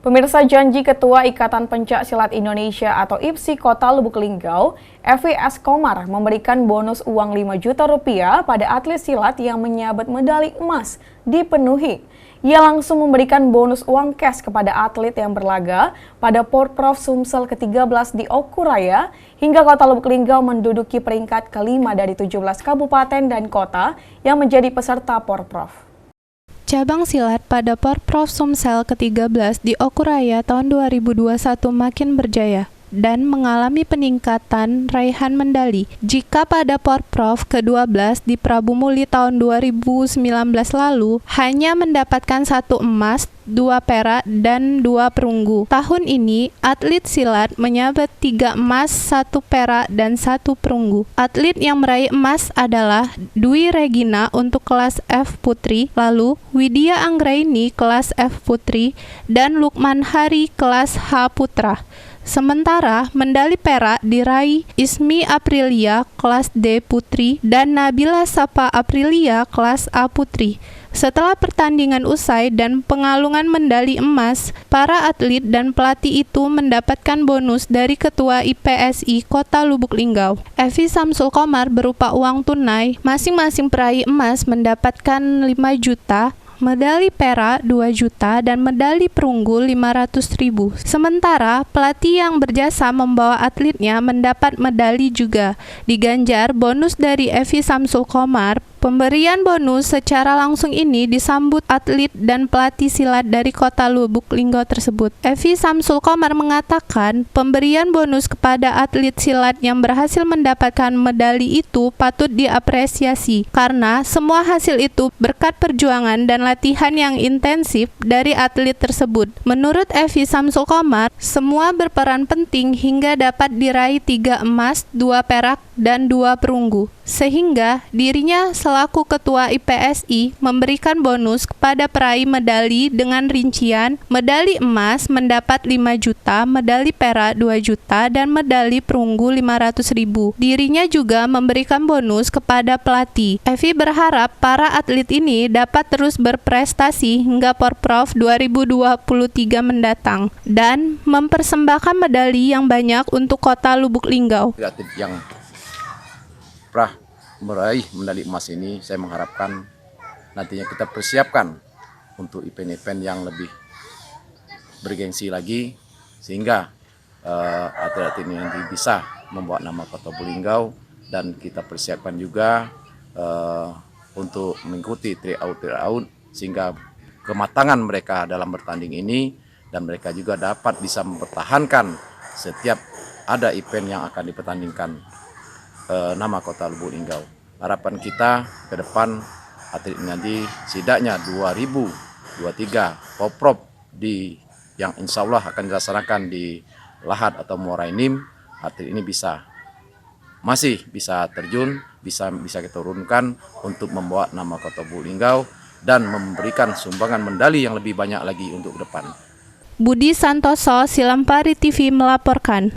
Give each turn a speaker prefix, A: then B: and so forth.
A: Pemirsa, janji Ketua Ikatan Pencak Silat Indonesia atau IPSI Kota Lubuk Linggau, Evi S. Komar, memberikan bonus uang 5 juta rupiah pada atlet silat yang menyabet medali emas dipenuhi. Ia langsung memberikan bonus uang cash kepada atlet yang berlaga pada Porprov Sumsel ke-13 di Okuraya, hingga Kota Lubuk Linggau menduduki peringkat kelima dari 17 kabupaten dan kota yang menjadi peserta Porprov.
B: Cabang silat pada Porprov Sumsel ke-13 di Okuraya tahun 2021 makin berjaya dan mengalami peningkatan raihan medali. Jika pada Porprov ke-12 di Prabu Muli tahun 2019 lalu hanya mendapatkan 1 emas, 2 perak, dan 2 perunggu. Tahun ini, atlet silat menyabet 3 emas, 1 perak, dan 1 perunggu. Atlet yang meraih emas adalah Dwi Regina untuk kelas F Putri, lalu Widya Anggraini kelas F Putri, dan Lukman Hari kelas H Putra. Sementara medali perak diraih Ismi Aprilia kelas D Putri dan Nabila Sapa Aprilia kelas A Putri. Setelah pertandingan usai dan pengalungan medali emas, para atlet dan pelatih itu mendapatkan bonus dari Ketua IPSI Kota Lubuk Linggau, Evi Samsul Komar, berupa uang tunai. Masing-masing peraih emas mendapatkan 5 juta, medali perak 2 juta, dan medali perunggu 500.000. Sementara pelatih yang berjasa membawa atletnya mendapat medali juga. Diganjar bonus dari Evi Samsul Komar. Pemberian bonus secara langsung ini disambut atlet dan pelatih silat dari Kota Lubuk Linggau tersebut. Evi Samsul Komar mengatakan pemberian bonus kepada atlet silat yang berhasil mendapatkan medali itu patut diapresiasi karena semua hasil itu berkat perjuangan dan latihan yang intensif dari atlet tersebut. Menurut Evi Samsul Komar, semua berperan penting hingga dapat diraih 3 emas, 2 perak, dan 2 perunggu. Sehingga dirinya selaku Ketua IPSI memberikan bonus kepada peraih medali dengan rincian medali emas mendapat 5 juta, medali perak 2 juta, dan medali perunggu 500.000. Dirinya juga memberikan bonus kepada pelatih. Evi berharap para atlet ini dapat terus berprestasi hingga Porprov 2023 mendatang dan mempersembahkan medali yang banyak untuk Kota Lubuk Linggau.
C: Atlet yang pernah meraih medali emas ini, saya mengharapkan nantinya kita persiapkan untuk event-event yang lebih bergengsi lagi, sehingga atlet ini nanti bisa membawa nama Kota Lubuk Linggau, dan kita persiapkan juga untuk mengikuti tryout, sehingga kematangan mereka dalam bertanding ini, dan mereka juga dapat bisa mempertahankan setiap ada event yang akan dipertandingkan nama Kota Lubuk Linggau. Harapan kita ke depan atlet nanti setidaknya 2023 Porprov yang insya Allah akan dilaksanakan di Lahat atau Muara Enim, atlet ini masih bisa terjun, bisa kita turunkan untuk membawa nama Kota Lubuk Linggau dan memberikan sumbangan medali yang lebih banyak lagi untuk ke depan.
B: Budi Santoso, Silampari TV melaporkan.